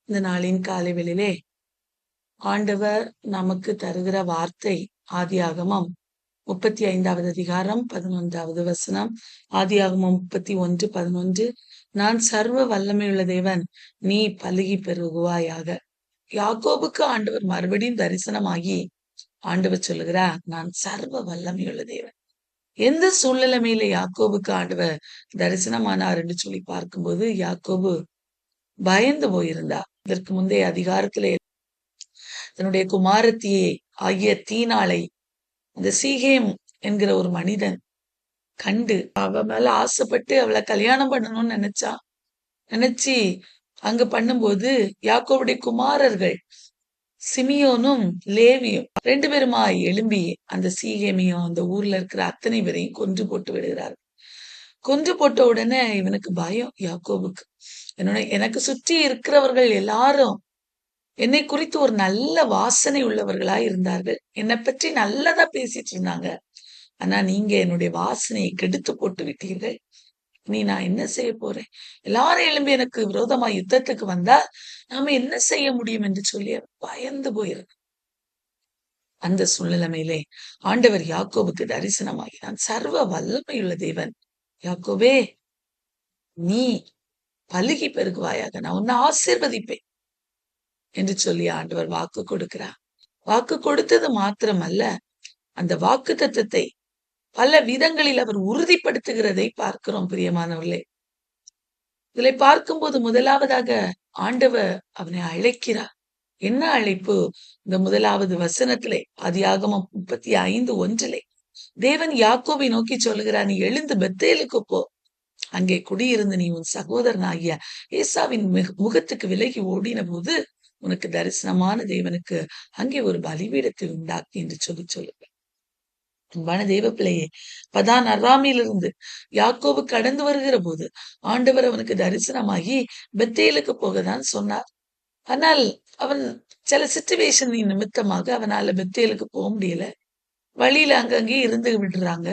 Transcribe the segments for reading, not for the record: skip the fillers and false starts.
இந்த நாளின் காலை வேளையிலே ஆண்டவர் நமக்கு தருகிற வார்த்தை ஆதியாகமம் 35வது அதிகாரம் 11வது வசனம். ஆதியாகமம் 31:11. நான் சர்வ வல்லமையுள்ள தேவன், நீ பலுகி பெருகுவாயாக. யாக்கோபுக்கு ஆண்டவர் மறுபடியும் தரிசனமாகி ஆண்டவர் சொல்லுகிறார், நான் சர்வ வல்லமையுள்ள தேவன். எந்த சூழ்நிலைமையில யாக்கோபுக்கு ஆண்டவர் தரிசனமானார் என்று சொல்லி பார்க்கும்போது, யாக்கோபு பயந்து போயிருந்தார். இதற்கு முந்தைய அதிகாரத்திலே தன்னுடைய குமாரத்தியை ஆகிய தீனாளை அந்த சீகேம் என்கிற ஒரு மனிதன் கண்டு அவ மேல ஆசைப்பட்டு அவளை கல்யாணம் பண்ணணும்னு நினைச்சு அங்க பண்ணும்போது, யாக்கோபுடைய குமாரர்கள் சிமியோனும் லேவியும் 2 பேருமாய் எழும்பி அந்த சீகேமையும் அந்த ஊர்ல இருக்கிற அத்தனை பேரையும் கொன்று போட்டு விடுகிறார். கொன்று போட்ட உடனே இவனுக்கு பயம், யாக்கோபுக்கு. எனக்கு சுற்றி இருக்கிறவர்கள் எல்லாரும் என்னை குறித்து ஒரு நல்ல வாசனை உள்ளவர்களா இருந்தார்கள். என்னை பற்றி நல்லதா பேசிட்டு இருந்தாங்க. ஆனா நீங்க என்னுடைய வாசனையை கெடுத்து போட்டு விட்டீர்கள். நீ நான் என்ன செய்ய போறேன்? எல்லாரும் எழும்பி எனக்கு விரோதமா யுத்தத்துக்கு வந்தா நாம என்ன செய்ய முடியும் என்று சொல்லி பயந்து போயிருக்கு. அந்த சூழ்நிலைமையிலே ஆண்டவர் யாக்கோபுக்கு தரிசனமாகி, நான் சர்வ வல்லமையுள்ள தேவன், யாக்கோபே நீ பலுகி பெருகுவாயாக, நான் உன்னை ஆசீர்வதிப்பேன் என்று சொல்லி ஆண்டவர் வாக்கு கொடுக்கிறார். வாக்கு கொடுத்தது மாத்திரமல்ல, அந்த வாக்கு தத்தத்தை பல விதங்களில் அவர் உறுதிப்படுத்துகிறதை பார்க்கிறோம். பிரியமானவர்களே, இதில் பார்க்கும்போது முதலாவதாக ஆண்டவர் அவனை அழைக்கிறார். என்ன அழைப்பு? இந்த முதலாவது வசனத்திலே ஆதியாகமம் 35:1 தேவன் யாக்கோபை நோக்கி சொல்லுகிறார், நீ எழுந்து பெத்தேலுக்கு போ, அங்கே குடியிருந்து நீ உன் சகோதரனாகிய ஏசாவின் முகத்துக்கு விலகி ஓடின போது உனக்கு தரிசனமான தேவனுக்கு அங்கே ஒரு பலிபீடத்தை உண்டாக்கி என்று சொல்லுங்க. அன்பான தேவ பிள்ளையே, பதான் அராமிலிருந்து யாக்கோபு கடந்து வருகிற போது ஆண்டவர் அவனுக்கு தரிசனமாகி பெத்தேலுக்கு போகதான் சொன்னார். ஆனால் அவன் சில சிச்சுவேஷன் நிமித்தமாக அவனால பெத்தேலுக்கு போக முடியல. வழியில அங்கங்கே இருந்து விடுறாங்க.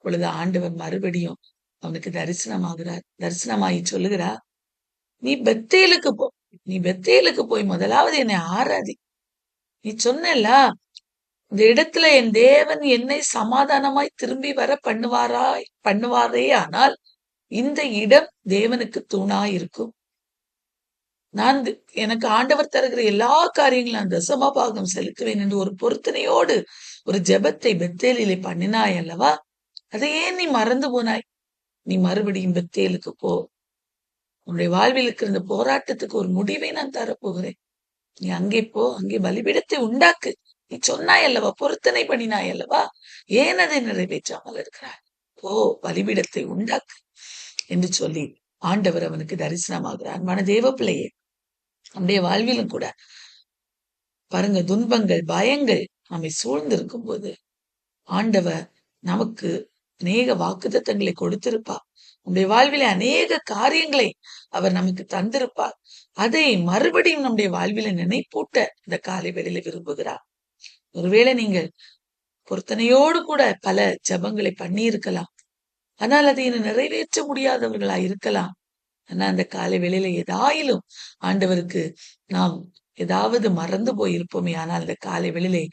பொழுது ஆண்டவர் மறுபடியும் அவனுக்கு தரிசனமாகி சொல்லுகிறார், நீ பெத்தேலுக்கு போ, நீ பெத்தேலுக்கு போய் முதலாவது என்னை ஆராதி. நீ சொன்னல, இந்த இடத்துல என் தேவன் என்னை சமாதானமாய் திரும்பி வர பண்ணுவாரே ஆனால் இந்த இடம் தேவனுக்கு தூணாய் இருக்கும். நான் எனக்கு ஆண்டவர் தருகிற எல்லா காரியங்களும் நான் தசமபாகம் செலுத்துவேன் என்று ஒரு பொருத்தனையோடு ஒரு ஜெபத்தை பெத்தேலிலே பண்ணினாய் அல்லவா? அதை ஏன் நீ மறந்து போனாய்? நீ மறுபடியும் பெத்தேலுக்கு போ. உன்னுடைய வாழ்வில் இருக்கிற இந்த போராட்டத்துக்கு ஒரு முடிவை நான் தரப்போகிறேன். நீ அங்கே போ, அங்கே பலிபீடத்தை உண்டாக்கு. நீ சொன்னாய் அல்லவா, பொருத்தனை பண்ணினாய் அல்லவா, ஏன் அதை நிறைவேற்றாமல் இருக்கிறாய்? போ, பலிபீடத்தை உண்டாக்கு என்று சொல்லி ஆண்டவர் அவனுக்கு தரிசனமாகிறார். அன்பான தேவ பிள்ளையே, நம்முடைய வாழ்விலும் கூட பாருங்க, துன்பங்கள் பயங்கள் நம்மை சூழ்ந்திருக்கும் போது ஆண்டவர் நமக்கு அநேக வாக்குத்தத்தங்களை கொடுத்திருப்பார். நம்முடைய வாழ்விலே அநேக காரியங்களை அவர் நமக்கு தந்திருப்பார். அதை மறுபடியும் நம்முடைய வாழ்வில நினைப்பூட்ட இந்த காலை வேளையில விரும்புகிறார். ஒருவேளை நீங்கள் பொருத்தனையோடு கூட பல ஜபங்களை பண்ணி இருக்கலாம், ஆனால் அதை நிறைவேற்ற முடியாதவர்களா இருக்கலாம். ஆனா அந்த காலை வேளையில ஏதாயிலும் ஆண்டவருக்கு நாம் ஏதாவது மறந்து போயிருப்போமே, ஆனால் அந்த காலை வேளையிலே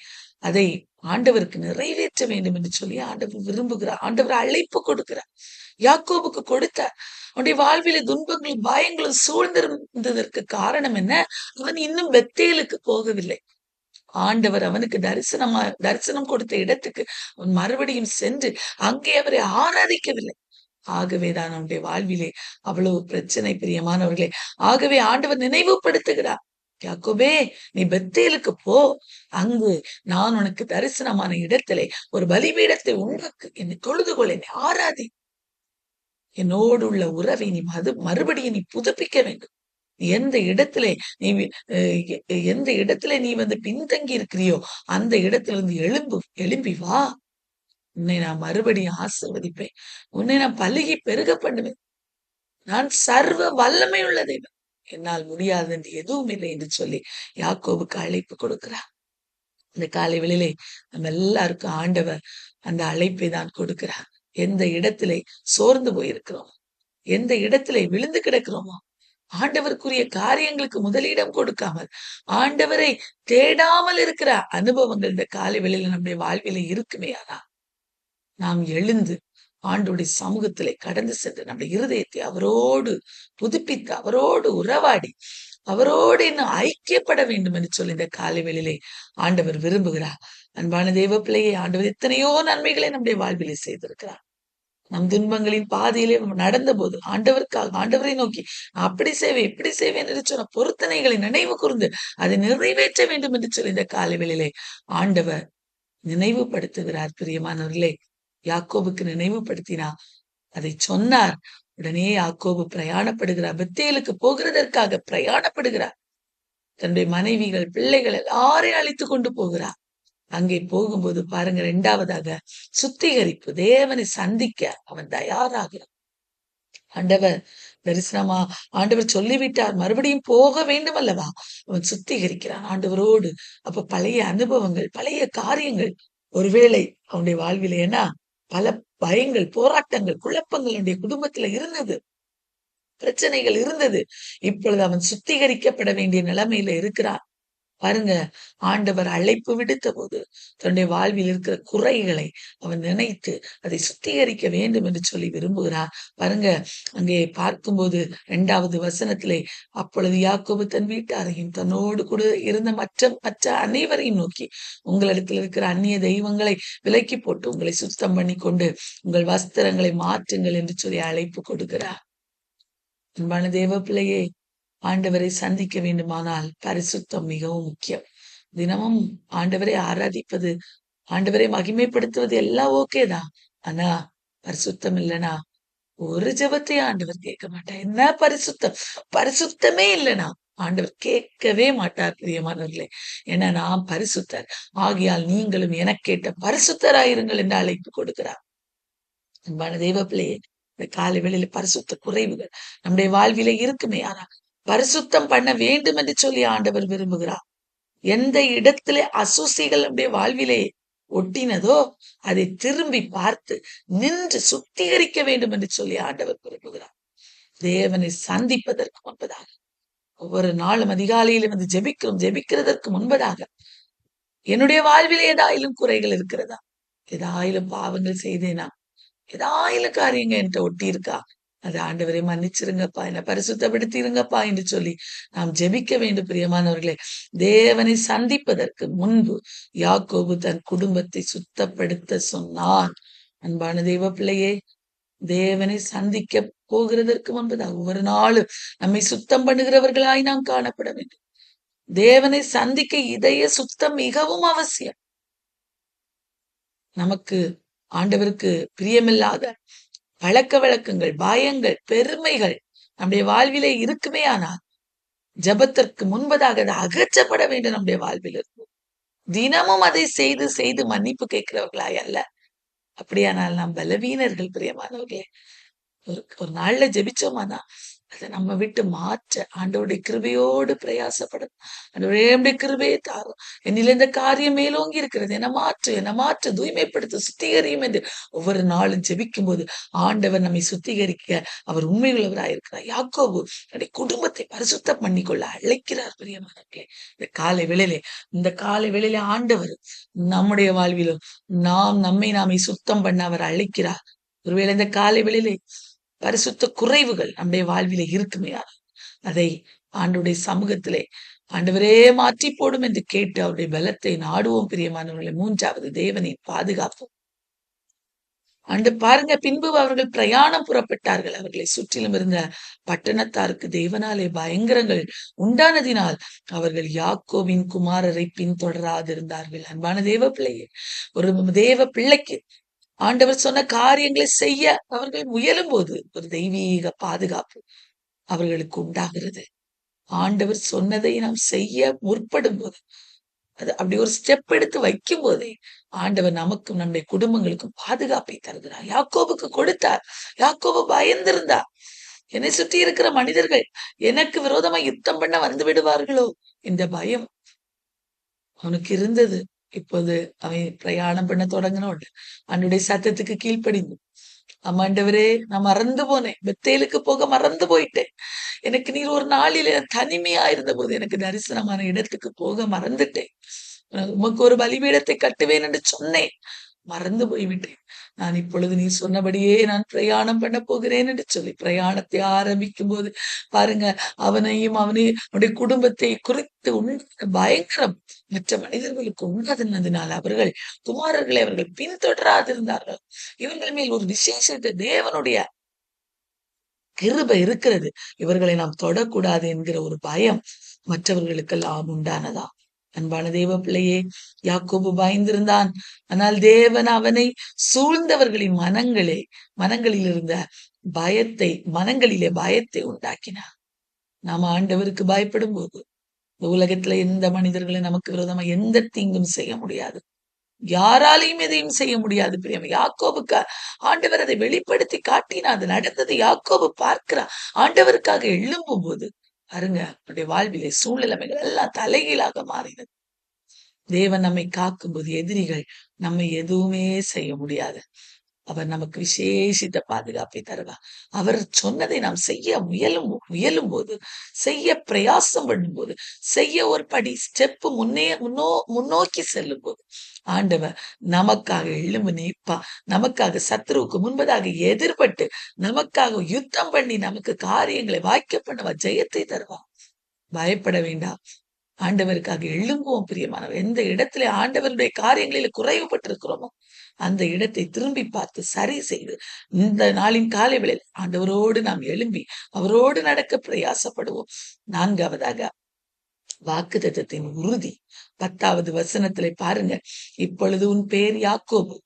அதை ஆண்டவருக்கு நிறைவேற்ற வேண்டும் என்று சொல்லி ஆண்டவர் விரும்புகிறார். ஆண்டவர் அழைப்பு கொடுக்கிறார். யாக்கோபுக்கு கொடுத்தார். அவனுடைய வாழ்வில துன்பங்களும் பயங்களும் சூழ்ந்திருந்ததற்கு காரணம் என்ன? அவன் இன்னும் பெத்தேலுக்கு போகவில்லை. ஆண்டவர் அவனுக்கு தரிசனம் கொடுத்த இடத்துக்கு அவன் மறுபடியும் சென்று அங்கே அவரை ஆராதிக்கவில்லை. ஆகவேதான் அவனுடைய வாழ்விலே அவ்வளவு பிரச்சனை. பிரியமானவர்களே, ஆகவே ஆண்டவர் நினைவுபடுத்துகிறார், யாக்கோபே நீ பெத்தேலுக்கு போ, அங்கு நான் உனக்கு தரிசனமான இடத்திலே ஒரு பலிபீடத்தை உண்டாக்கு, என்னை தொழுதுகொள், என்னை ஆராதி, என்னோடு உள்ள உறவை நீ மறுபடியும் நீ புதுப்பிக்க வேண்டும். எந்த இடத்திலே நீ வந்து பின்தங்கி இருக்கிறியோ அந்த இடத்திலிருந்து எழும்பி வா, உன்னை நான் மறுபடியும் ஆசீர்வதிப்பேன், உன்னை நான் பலுகி பெருக பண்ணுவேன். நான் சர்வ வல்லமை உள்ள தெய்வம், என்னால் முடியாது என்று எதுவும் இல்லை என்று சொல்லி யாக்கோபுக்கு அழைப்பு கொடுக்கிறார். இந்த காலை வேளையிலே நம்ம எல்லாருக்கும் ஆண்டவர் அந்த அழைப்பை தான் கொடுக்கிறார். எந்த இடத்திலே சோர்ந்து போயிருக்கிறோம், எந்த இடத்திலே விழுந்து கிடக்கிறோமோ ஆண்டவருக்குரிய காரியங்களுக்கு முதலிடம் கொடுக்காமல் ஆண்டவரை தேடாமல் இருக்கிற அனுபவங்கள் இந்த காலை வேளையில நம்முடைய வாழ்வில இருக்குமே. ஆனா நாம் எழுந்து ஆண்டவருடைய சமூகத்திலே கடந்து சென்று நம்முடைய இருதயத்தை அவரோடு புதுப்பித்து அவரோடு உறவாடி அவரோடு இன்னும் ஐக்கியப்பட வேண்டும் என்று சொல்லி இந்த காலை வேளையிலே ஆண்டவர் விரும்புகிறார். அன்பான தேவ பிள்ளையை, ஆண்டவர் எத்தனையோ நன்மைகளை நம்முடைய வாழ்விலே செய்திருக்கிறார். நம் துன்பங்களின் பாதையிலே நடந்த போது ஆண்டவருக்காக ஆண்டவரை நோக்கி நான் அப்படி செய்வேன் இப்படி செய்வேன் என்று சொன்ன பொருத்தனைகளை நினைவு கூர்ந்து அதை நிறைவேற்ற வேண்டும் என்று சொல்லி இந்த காலை வேளையிலே ஆண்டவர் நினைவுபடுத்துகிறார். பிரியமானவர்களே, யாக்கோபுக்கு நினைவுபடுத்தினா அதை சொன்னார். உடனே யாக்கோபு பிரயாணப்படுகிறார். பெத்தேலுக்கு போகிறதற்காக பிரயாணப்படுகிறார். தன்னுடைய மனைவிகள் பிள்ளைகள் எல்லாரையும் அழைத்து கொண்டு போகிறார். அங்கே போகும்போது பாருங்க, இரண்டாவதாக சுத்திகரிப்பு. தேவனை சந்திக்க அவன் தயாராகிறான். ஆண்டவர் தரிசனமா ஆண்டவர் சொல்லிவிட்டார், மறுபடியும் போக வேண்டும் அல்லவா? அவன் சுத்திகரிக்கிறான் ஆண்டவரோடு. அப்ப பழைய அனுபவங்கள், பழைய காரியங்கள் ஒருவேளை அவனுடைய வாழ்வில் ஏன்னா பல பயங்கள், போராட்டங்கள், குழப்பங்கள் அவனுடைய குடும்பத்துல இருந்தது, பிரச்சனைகள் இருந்தது. இப்பொழுது அவன் சுத்திகரிக்கப்பட வேண்டிய நிலைமையில இருக்கிறான். பாருங்க, ஆண்டவர் அழைப்பு விடுத்த போது தன்னுடைய வாழ்வில் இருக்கிற குறைகளை அவன் நினைத்து அதை சுத்திகரிக்க வேண்டும் என்று சொல்லி விரும்புகிறான். பாருங்க, அங்கே பார்க்கும்போது 2வது வசனத்திலே, அப்பொழுது யாக்கோபு தன் வீட்டாரையும் தன்னோடு கூட இருந்த மற்ற அனைவரையும் நோக்கி, உங்களிடத்தில் இருக்கிற அந்நிய தெய்வங்களை விலக்கி போட்டு உங்களை சுத்தம் பண்ணி கொண்டு உங்கள் வஸ்திரங்களை மாற்றுங்கள் என்று சொல்லி அழைப்பு கொடுக்கிறார். அன்பான தேவ பிள்ளையே, ஆண்டவரை சந்திக்க வேண்டுமானால் பரிசுத்தம் மிகவும் முக்கியம். தினமும் ஆண்டவரை ஆராதிப்பது, ஆண்டவரை மகிமைப்படுத்துவது எல்லாம் ஓகேதான். ஆனா பரிசுத்தம் இல்லைனா ஒரு ஜெபத்தை ஆண்டவர் கேட்க மாட்டார். என்ன பரிசுத்தம்? பரிசுத்தமே இல்லைனா ஆண்டவர் கேட்கவே மாட்டார். பிரியமானவர்களே, ஏன்னா நான் பரிசுத்தர் ஆகியால் நீங்களும் எனக்கேற்ற பரிசுத்தராயிருங்கள் என்று அழைப்பு கொடுக்கிறார். அன்பான தெய்வ பிள்ளையே, இந்த காலை வேளையில பரிசுத்த குறைவுகள் நம்முடைய வாழ்வில இருக்குமே. ஆனா பரிசுத்தம் பண்ண வேண்டும் என்று சொல்லி ஆண்டவர் விரும்புகிறார். எந்த இடத்திலே அசூசிகள் நம்முடைய வாழ்விலே ஒட்டினதோ அதை திரும்பி பார்த்து நின்று சுத்திகரிக்க வேண்டும் என்று சொல்லி ஆண்டவர் விரும்புகிறார். தேவனை சந்திப்பதற்கு முன்பதாக ஒவ்வொரு நாளும் அதிகாலையிலும் வந்து ஜெபிக்கிறதற்கு முன்பதாக என்னுடைய வாழ்விலே ஏதாயிலும் குறைகள் இருக்கிறதா? ஏதாயிலும் பாவங்கள் செய்தேனா? ஏதாயிலும் காரியங்க என்கிட்ட ஒட்டி இருக்கா? அது ஆண்டவரை மன்னிச்சிருங்கப்பா, என்னை பரிசுத்தப்படுத்திருங்கப்பா என்று சொல்லி நாம் ஜெபிக்க வேண்டும். பிரியமானவர்களே, தேவனை சந்திப்பதற்கு முன்பு யாக்கோபு தன் குடும்பத்தை சுத்தப்படுத்த சொன்னான். அன்பான தெய்வ பிள்ளையே, தேவனை சந்திக்க போகிறதற்கு முன்பதாக ஒவ்வொரு நாளும் நம்மை சுத்தம் பண்ணுகிறவர்களாய் நாம் காணப்பட வேண்டும். தேவனை சந்திக்க இதய சுத்தம் மிகவும் அவசியம். நமக்கு ஆண்டவருக்கு பிரியமில்லாத பழக்க வழக்கங்கள், பயங்கள், பெருமைகள் நம்முடைய வாழ்விலே இருக்குமே. ஆனால் ஜெபத்திற்கு முன்பதாக அதை அகற்றப்பட வேண்டும். நம்முடைய வாழ்வில் இருக்கும் தினமும் அதை செய்து செய்து மன்னிப்பு கேட்கிறவர்களாய் அல்ல. அப்படியானால் நாம் பலவீனர்கள். பிரியமானவர்களே, ஒரு நாள்ல ஜெபிச்சோமானா அதை நம்ம விட்டு மாற்ற ஆண்டவருடைய கிருபையோடு பிரயாசப்படணும். ஆண்டவருடைய கிருபையை தாரும், என்னில இந்த காரியம் மேலோங்கி இருக்கிறது, என்ன மாற்று, தூய்மைப்படுத்த, சுத்திகரியும் என்று ஒவ்வொரு நாளும் ஜெபிக்கும் போது ஆண்டவர் நம்மை சுத்திகரிக்க அவர் உண்மையுள்ளவராயிருக்கிறார். யாக்கோபு தன்னுடைய குடும்பத்தை பரிசுத்தம் பண்ணிக்கொள்ள அழைக்கிறார். பிரியமானவர்களே, இந்த காலை வேளையிலே ஆண்டவர் நம்முடைய வாழ்விலும் நம்மை சுத்தம் பண்ண அவர் அழைக்கிறார். ஒருவேளை இந்த காலை வேளையிலே பரிசுத்த குறைவுகள் நம்முடைய வாழ்வில இருக்குமே, அதை ஆண்டவருடைய சமூகத்திலே ஆண்டவரே மாற்றி போடும் என்று கேட்டு அவருடைய பலத்தை நாடுவோம். பிரியமானவர்களை, 3வது தேவனின் பாதுகாப்பு. பாருங்க, பின்பு அவர்கள் பிரயாணம் புறப்பட்டார்கள். அவர்களை சுற்றிலும் இருந்த பட்டணத்தாருக்கு தேவனாலே பயங்கரங்கள் உண்டானதினால் அவர்கள் யாக்கோபின் குமாரரை பின்தொடராதிருந்தார்கள். அன்பான தேவ பிள்ளையே, ஒரு தேவ பிள்ளைக்கு ஆண்டவர் சொன்ன காரியங்களை செய்ய அவர்கள் முயலும் போது ஒரு தெய்வீக பாதுகாப்பு அவர்களுக்கு உண்டாகிறது. ஆண்டவர் சொன்னதை நாம் செய்ய முற்படும் போது, அது அப்படி ஒரு ஸ்டெப் எடுத்து வைக்கும் போதே ஆண்டவர் நமக்கும் நம்முடைய குடும்பங்களுக்கும் பாதுகாப்பை தருகிறார். யாக்கோபுக்கு கொடுத்தார். யாக்கோபு பயந்திருந்தார். என்னை சுற்றி இருக்கிற மனிதர்கள் எனக்கு விரோதமா யுத்தம் பண்ண வந்து விடுவார்களோ இந்த பயம் அவனுக்கு இருந்தது. இப்போது அவன் பிரயாணம் பண்ண தொடங்கினோடு அவனுடைய சத்தத்துக்கு கீழ்ப்படிந்து ஆமாண்டவரே, நான் மறந்து போனேன். பெத்தேலுக்கு போக மறந்து போயிட்டேன். எனக்கு நீர் ஒரு நாளிலே தனிமையா இருந்தபோது எனக்கு தரிசனமான இடத்துக்கு போக மறந்துட்டேன். உமக்கு ஒரு பலிபீடத்தை கட்டுவேன் என்று சொன்னேன். மறந்து போய்விட்டேன். நான் இப்பொழுது நீ சொன்னபடியே நான் பிரயாணம் பண்ண போகிறேன் என்று சொல்லி பிரயாணத்தை ஆரம்பிக்கும் போது பாருங்க, அவனையும் அவனுடைய குடும்பத்தை குறித்து உண்டான பயங்கரம் மற்ற மனிதர்களுக்கு உண்டாதினால் அவர்கள் குமாரர்களை அவர்கள் பின்தொடராதிருந்தார்கள். இவர்கள் மேல் ஒரு விசேஷத்தை தேவனுடைய கிருபை இருக்கிறது. இவர்களை நாம் தொடக்கூடாது என்கிற ஒரு பயம் மற்றவர்களுக்கெல்லாம் உண்டானதா? அன்பான தேவ பிள்ளையே, யாக்கோபு பயந்திருந்தான். ஆனால் தேவன் அவனை சூழ்ந்தவர்களின் மனங்களில் இருந்த மனங்களிலே பயத்தை உண்டாக்கினார். நாம ஆண்டவருக்கு பயப்படும் போது இந்த உலகத்துல எந்த மனிதர்களும் நமக்கு விரோதமா எந்த தீங்கும் செய்ய முடியாது. யாராலையும் எதையும் செய்ய முடியாது. பிரியம் யாக்கோபுக்கு ஆண்டவர் அதை வெளிப்படுத்தி காட்டினா அது நடந்தது. யாக்கோபு பார்க்கிறான். ஆண்டவருக்காக எழும்பும் போது பாருங்க, அவருடைய வாழ்விலே சூழ்நிலைமைகள் எல்லாம் தலைகீழாக மாறினது. தேவன் நம்மை காக்கும்போது எதிரிகள் நம்மை எதுவுமே செய்ய முடியாது. அவர் நமக்கு விசேஷித்த பாதுகாப்பை தருவார். அவர் சொன்னதை நாம் செய்ய முயலும் போது, செய்ய பிரயாசம் பண்ணும்போது, செய்ய ஒரு படி ஸ்டெப் முன்னோக்கி செல்லும் போது ஆண்டவர் நமக்காக எழும்பு நிற்பா. நமக்காக சத்ருவுக்கு முன்பதாக எதிர்பட்டு நமக்காக யுத்தம் பண்ணி நமக்கு காரியங்களை வாய்க்க பண்ணுவா, ஜெயத்தை தருவா. பயப்பட வேண்டாம். ஆண்டவருக்காக எழும்புவோம். பிரியமானவர், எந்த இடத்துல ஆண்டவருடைய குறைவுபட்டு குறைவுபட்டிருக்கிறோமோ அந்த இடத்தை திரும்பி பார்த்து சரி செய்து இந்த நாளின் காலை வேளையில் ஆண்டவரோடு நாம் எழும்பி அவரோடு நடக்க பிரயாசப்படுவோம். நான்காவதாக வாக்குத்தத்தத்தின் உறுதி 10வது வசனத்திலே பாருங்க, இப்பொழுது உன் பேர் யாக்கோபு,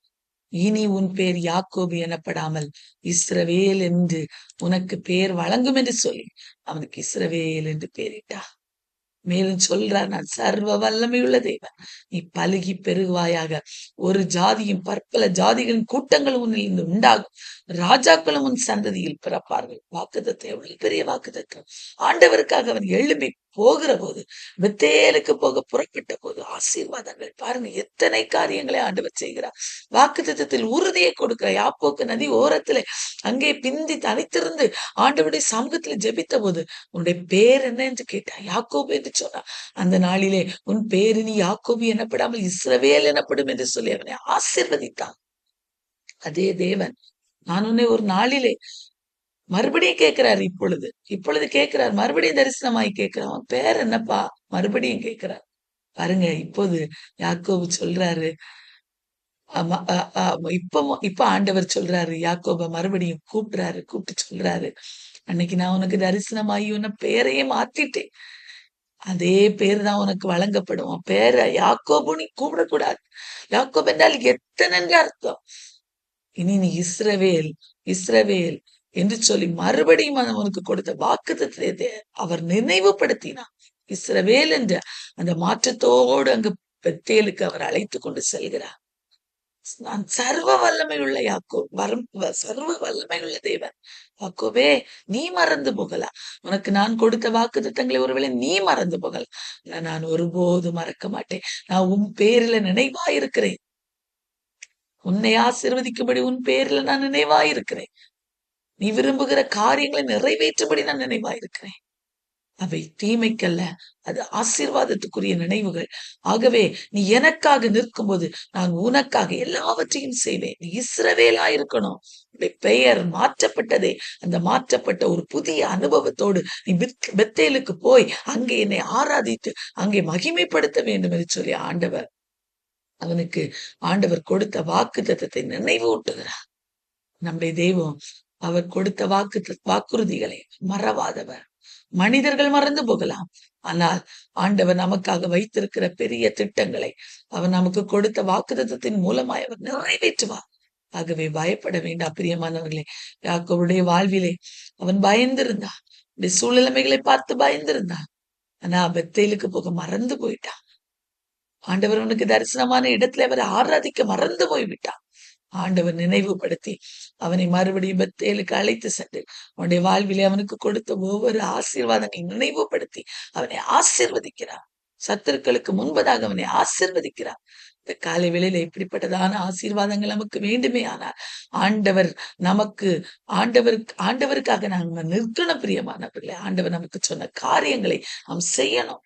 இனி உன் பேர் யாக்கோபு எனப்படாமல் இஸ்ரவேல் என்று உனக்கு பேர் வழங்கும் என்று சொல்லி அவனுக்கு இஸ்ரவேல் என்று பேரிட்டா. மேலும் சொல்றார், நான் சர்வ வல்லமையுள்ள தேவன், நீ பலுகி பெருகுவாயாக, ஒரு ஜாதியும் பற்பல ஜாதிகளின் கூட்டங்களும் உன்னிலிருந்து உண்டாகும், ராஜாக்களும் உன் சந்ததியில் பிறப்பார்கள். வாக்குத்தத்தம் எவ்வளவு பெரிய வாக்குத்தத்தம்! ஆண்டவருக்காக அவன் எழும்பி போகிற போது, பெத்தேலுக்கு போக புறப்பட்ட போது ஆசீர்வாதங்கள் பாருங்க, எத்தனை காரியங்களை ஆண்டவர் செய்கிறார். வாக்குத்தத்தத்தில் உறுதியை கொடுக்கிறார். யாப்போக்கு நதி ஓரத்திலே அங்கே பிந்தி தனித்திருந்து ஆண்டவருடைய சமூகத்துல ஜெபித்த போது, உன்னுடைய பேர் என்ன என்று கேட்டார். யாக்கோபு என்று சொன்னார். அந்த நாளிலே உன் பேரு நீ யாக்கோபு எனப்படாமல் இஸ்ரவேல் எனப்படும் என்று சொல்லி அவனை ஆசீர்வதித்தான். அதே தேவன் நான் உன்னை ஒரு நாளிலே மறுபடியும் கேட்கிறார். இப்பொழுது கேட்கிறார். மறுபடியும் தரிசனமாய் கேட்கிறான். அவன் பேர் என்னப்பா? மறுபடியும் கேட்கிறார். பாருங்க, இப்போது யாக்கோபு சொல்றாரு. இப்ப ஆண்டவர் சொல்றாரு, யாக்கோப மறுபடியும் கூப்பிட்டு சொல்றாரு, அன்னைக்கு நான் உனக்கு தரிசனமாயி உன்ன பேரையே மாத்திட்டேன். அதே பேர் தான் உனக்கு வழங்கப்படும். பேரை யாக்கோபு நீ கூப்பிடக்கூடாது. யாக்கோபு என்றால் எத்தனை அர்த்தம். இனி நீ இஸ்ரவேல் என்று சொல்லி மறுபடியும் அவனுக்கு கொடுத்த வாக்குத்தத்தத்தை அவர் நினைவுபடுத்தினார். இஸ்ரவேல் என்ற அந்த மாற்றத்தோடு அங்கு பெத்தேலுக்கு அவர் அழைத்து கொண்டு செல்கிறார். நான் சர்வ வல்லமையுள்ள சர்வ வல்லமையுள்ள தேவன். யாக்கோபே, நீ மறந்து போகலாம். உனக்கு நான் கொடுத்த வாக்குத்தத்தங்களை ஒருவேளை நீ மறந்து போகலாம். நான் ஒருபோதும் மறக்க மாட்டேன். நான் உன் பேரில நினைவாயிருக்கிறேன். உன்னை ஆசீர்வதிக்கும்படி உன் பேரில நான் நினைவாயிருக்கிறேன். நீ விரும்புகிற காரியங்களை நிறைவேற்றும்படி நான் நினைவாயிருக்கிறேன். அவை தீமைக்கல்ல, அது ஆசீர்வாதத்துக்குரிய நினைவுகள். ஆகவே நீ எனக்காக நிற்கும் போது நான் உனக்காக எல்லாவற்றையும் செய்வேன். நீ இஸ்ரவேலாயிருக்கணும். உன்னுடைய பெயர் மாற்றப்பட்டதே அந்த மாற்றப்பட்ட ஒரு புதிய அனுபவத்தோடு நீ பெத்தேலுக்கு போய் அங்கே என்னை ஆராதித்து அங்கே மகிமைப்படுத்த வேண்டும் என்று சொல்லி அவனுக்கு ஆண்டவர் கொடுத்த வாக்குத்தத்தத்தை நினைவு ஊட்டுகிறார். நம்முடைய தெய்வம் அவர் கொடுத்த வாக்குறுதிகளை மறவாதவர். மனிதர்கள் மறந்து போகலாம், ஆனால் ஆண்டவர் நமக்காக வைத்திருக்கிற பெரிய திட்டங்களை அவர் நமக்கு கொடுத்த வாக்குத்தத்தத்தின் மூலமாய் அவர் நிறைவேற்றுவார். ஆகவே பயப்பட வேண்டாம் பிரியமானவர்களே. யாக்கோபுடைய வாழ்விலே அவன் பயந்திருந்தான். சூழ்நிலைமைகளை பார்த்து பயந்திருந்தான். ஆனா பெத்தேலுக்கு போக மறந்து போயிட்டான். ஆண்டவர் அவனுக்கு தரிசனமான இடத்துல அவரை ஆராதிக்க மறந்து போய்விட்டான். ஆண்டவர் நினைவுபடுத்தி அவனை மறுபடியும் பெத்தேலுக்கு அழைத்து சென்று அவனுடைய வாழ்விலே அவனுக்கு கொடுத்த ஒவ்வொரு ஆசீர்வாதங்களை நினைவுபடுத்தி அவனை ஆசீர்வதிக்கிறார். சத்துருக்களுக்கு முன்பதாக அவனை ஆசீர்வதிக்கிறார். இந்த காலை வேளையில இப்படிப்பட்டதான ஆசீர்வாதங்கள் நமக்கு வேண்டுமே ஆனால் ஆண்டவர் நமக்கு ஆண்டவருக்காக நாங்க நிற்கணும். பிரியமானவர்களே, ஆண்டவர் நமக்கு சொன்ன காரியங்களை நாம் செய்யணும்.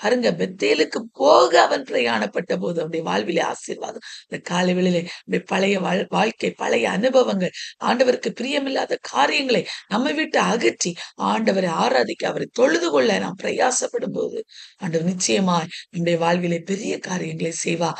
பாருங்க, பெத்தேலுக்கு போக அவன் பிரயாணப்பட்ட போது அவனுடைய வாழ்விலே ஆசீர்வாதம். இந்த காலை வேளையிலே நம்முடைய பழைய வாழ்க்கை, பழைய அனுபவங்கள், ஆண்டவருக்கு பிரியமில்லாத காரியங்களை நம்மை விட்டு அகற்றி ஆண்டவரை ஆராதிக்க, அவரை தொழுது கொள்ள நாம் பிரயாசப்படும் போது ஆண்டவர் நிச்சயமாய் நம்முடைய வாழ்விலே பெரிய காரியங்களை செய்வா.